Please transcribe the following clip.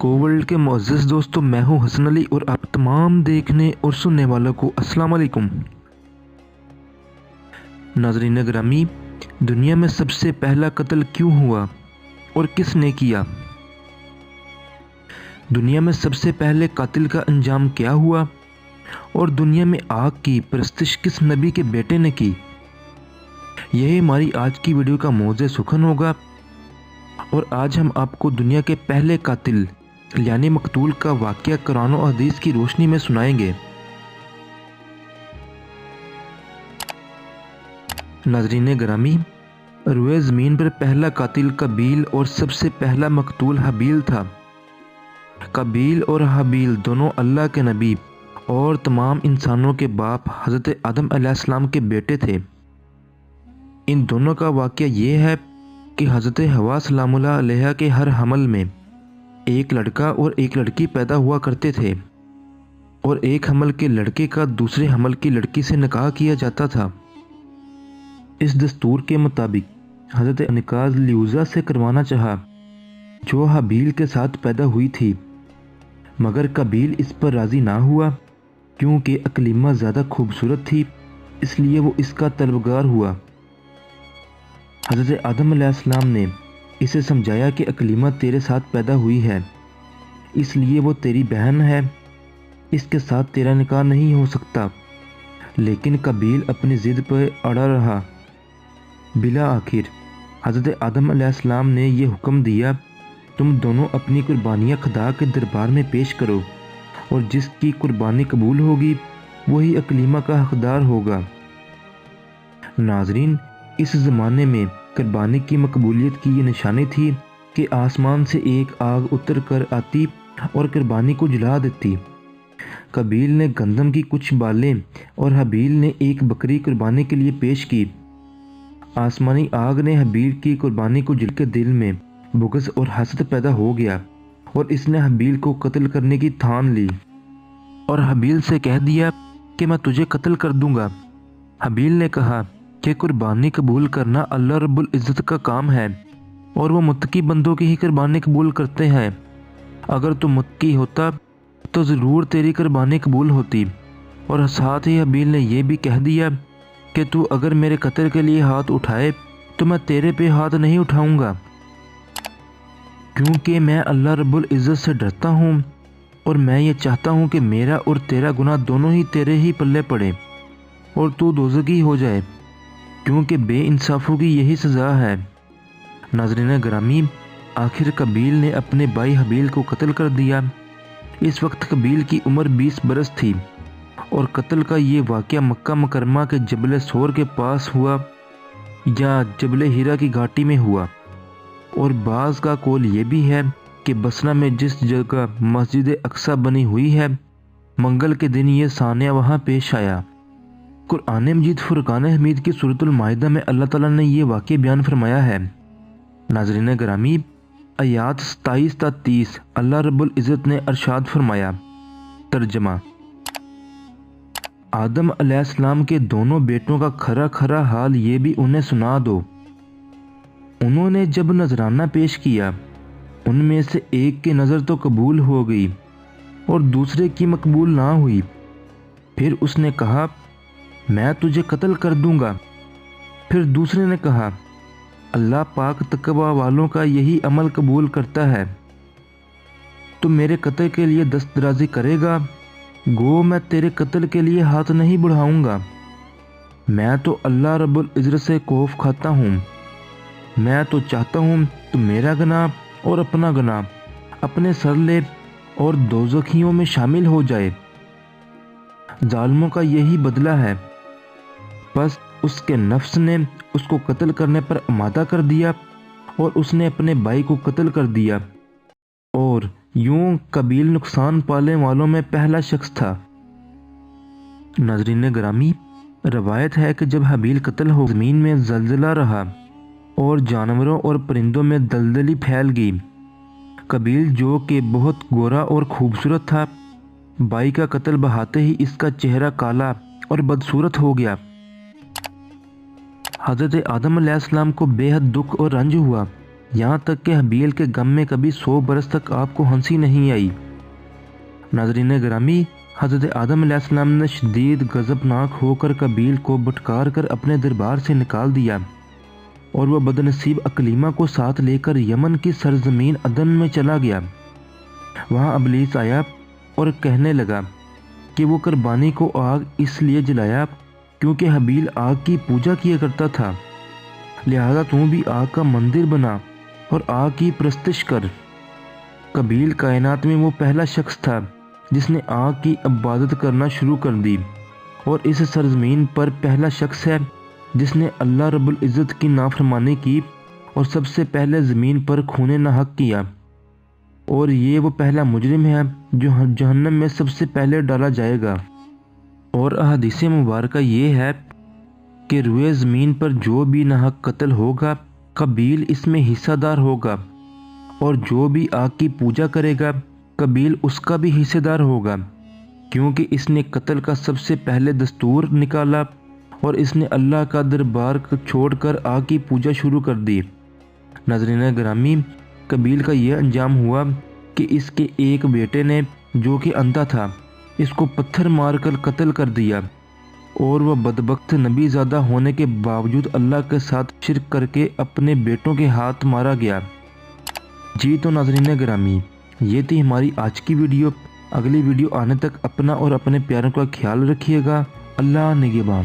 कोवर्ल्ड के मुअज़्ज़ज़ दोस्तों, मैं हूं हसन अली और आप तमाम देखने और सुनने वालों को अस्सलाम वालेकुम। नाज़रीन ग्रामी, दुनिया में सबसे पहला कत्ल क्यों हुआ और किसने किया? दुनिया में सबसे पहले कातिल का अंजाम क्या हुआ और दुनिया में आग की परस्तिश किस नबी के बेटे ने की? यही हमारी आज की वीडियो का मौज़े सुखन होगा और आज हम आपको दुनिया के पहले कातिल यानी मकतूल का वाक़या कुरान और हदीस की रोशनी में सुनाएंगे। नाज़रीन ग्रामी, रुए ज़मीन पर पहला कातिल कबील और सबसे पहला मकतूल हबील था। कबील और हबील दोनों अल्लाह के नबी और तमाम इंसानों के बाप हज़रत आदम अलैहिस्सलाम के बेटे थे। इन दोनों का वाक़या ये है कि हज़रत हवा सलामुल्लाह अलैहा के हर हमल में एक लड़का और एक लड़की पैदा हुआ करते थे और एक हमल के लड़के का दूसरे हमल की लड़की से निकाह किया जाता था। इस दस्तूर के मुताबिक हज़रत निकाह लियूज़ा से करवाना चाहा, जो हबील के साथ पैदा हुई थी, मगर कबील इस पर राज़ी ना हुआ क्योंकि अकलीमा ज़्यादा खूबसूरत थी, इसलिए वो इसका तलबगार हुआ। हज़रत आदम अलैहिस्सलाम ने इसे समझाया कि अकलीमा तेरे साथ पैदा हुई है, इसलिए वो तेरी बहन है, इसके साथ तेरा निकाह नहीं हो सकता। लेकिन कबील अपनी ज़िद पर अड़ा रहा। बिला आखिर हज़रत आदम अलैहिस्सलाम ने यह हुक्म दिया, तुम दोनों अपनी कुर्बानियाँ खुदा के दरबार में पेश करो और जिसकी कुर्बानी कबूल होगी वही अकलीमा का हकदार होगा। नाज़रीन, इस ज़माने में कुर्बानी की मकबूलियत की ये निशानी थी कि आसमान से एक आग उतर कर आती और कुर्बानी को जला देती। कबील ने गंदम की कुछ बालें और हबील ने एक बकरी कुर्बानी के लिए पेश की। आसमानी आग ने हबील की कुर्बानी को जल के दिल में बुग़्ज़ और हसद पैदा हो गया और इसने हबील को कत्ल करने की ठान ली और हबील से कह दिया कि मैं तुझे कत्ल कर दूंगा। हबील ने कहा कि कुर्बानी कबूल करना अल्लाह रब्बुल इज़्ज़त का काम है और वो मुत्तकी बंदों की ही कुर्बानी कबूल करते हैं। अगर तू मुत्तकी होता तो ज़रूर तेरी कुर्बानी कबूल होती। और साथ ही हबील ने यह भी कह दिया कि तू अगर मेरे कत्ल के लिए हाथ उठाए तो मैं तेरे पे हाथ नहीं उठाऊंगा, क्योंकि मैं अल्लाह रब्बुल इज़्ज़त से डरता हूँ और मैं ये चाहता हूँ कि मेरा और तेरा गुनाह दोनों ही तेरे ही पल्ले पड़े और तू दोज़खी हो जाए, क्योंकि बेइंसाफ़ों की यही सज़ा है। नाज़रीन ग्रामी, आखिर कबील ने अपने भाई हबील को कत्ल कर दिया। इस वक्त कबील की उम्र 20 बरस थी और कत्ल का ये वाक़या मक्का मुकरमा के जबल सोर के पास हुआ या जबल हीरा की घाटी में हुआ। और बाज़ का कौल ये भी है कि बसरा में जिस जगह मस्जिद अक्सा बनी हुई है, मंगल के दिन ये सानिया वहाँ पेश आया। कुरान मजीद फुरकान हमीद की सूरतुल माइदा में अल्लाह ताला ने यह वाक़या बयान फरमाया है। नाज़रीन ग्रामी, आयात 27 ता 30 अल्लाह रब्बुल इज़्ज़त ने अरशाद फरमाया। तर्जमा: आदम अलैहिस्सलाम के दोनों बेटों का खरा खरा हाल ये भी उन्हें सुना दो। उन्होंने जब नजराना पेश किया, उनमें से एक की नज़र तो कबूल हो गई और दूसरे की मकबूल ना हुई। फिर उसने कहा, मैं तुझे कत्ल कर दूंगा। फिर दूसरे ने कहा, अल्लाह पाक तकवा वालों का यही अमल कबूल करता है। तो मेरे कत्ल के लिए दस्तदराजी करेगा? गो मैं तेरे कत्ल के लिए हाथ नहीं बढ़ाऊंगा। मैं तो अल्लाह रब्बुल इज़्ज़त से खौफ खाता हूँ। मैं तो चाहता हूँ तो मेरा गुनाह और अपना गुनाह अपने सर ले और दोज़खियों में शामिल हो जाए। जालिमों का यही बदला है। बस उसके नफ्स ने उसको कत्ल करने पर आमादा कर दिया और उसने अपने भाई को कत्ल कर दिया और यूं कबील नुकसान पालने वालों में पहला शख्स था। नाज़रीन ग्रामी, रवायत है कि जब हबील कत्ल हो, ज़मीन में जलजला रहा और जानवरों और परिंदों में दलदली फैल गई। कबील, जो कि बहुत गोरा और खूबसूरत था, भाई का कत्ल बहाते ही इसका चेहरा काला और बदसूरत हो गया। हज़रत आदम अलैहिस्सलाम को बेहद दुख और रंज हुआ یہاں تک کہ حبیل کے غم میں کبھی 100 برس تک آپ کو ہنسی نہیں آئی۔ ناظرین گرامی، حضرت آدم علیہ السلام نے شدید غضبناک ہو کر قابیل کو بھٹکار کر اپنے دربار سے نکال دیا اور وہ بدنصیب اکلیمہ کو ساتھ لے کر یمن کی سرزمین عدن میں چلا گیا۔ وہاں ابلیس آیا اور کہنے لگا کہ وہ قربانی کو آگ اس لیے جلایا کیونکہ حبیل آگ کی پوجا کیا کرتا تھا، لہذا تم بھی آگ کا مندر بنا اور آگ کی پرستش کر۔ قابیل کائنات میں وہ پہلا شخص تھا جس نے آگ کی عبادت کرنا شروع کر دی، اور اس سرزمین پر پہلا شخص ہے جس نے اللہ رب العزت کی نافرمانی کی اور سب سے پہلے زمین پر خون ناحق کیا، اور یہ وہ پہلا مجرم ہے جو جہنم میں سب سے پہلے ڈالا جائے گا۔ اور احادیث مبارکہ یہ ہے کہ روئے زمین پر جو بھی ناحق قتل ہوگا قابیل اس میں حصہ دار ہوگا، اور جو بھی آگ کی پوجا کرے گا قابیل اس کا بھی حصہ دار ہوگا، کیونکہ اس نے قتل کا سب سے پہلے دستور نکالا اور اس نے اللہ کا دربار چھوڑ کر آگ کی پوجا شروع کر دی۔ ناظرین گرامی، قابیل کا یہ انجام ہوا کہ اس کے ایک بیٹے نے جو کہ اندھا تھا اس کو پتھر مار کر قتل کر دیا، اور وہ بدبخت نبی زادہ ہونے کے باوجود اللہ کے ساتھ شرک کر کے اپنے بیٹوں کے ہاتھ مارا گیا۔ جی تو ناظرین گرامی، یہ تھی ہماری آج کی ویڈیو۔ اگلی ویڈیو آنے تک اپنا اور اپنے پیاروں کا خیال رکھیے گا۔ اللہ نگہبان۔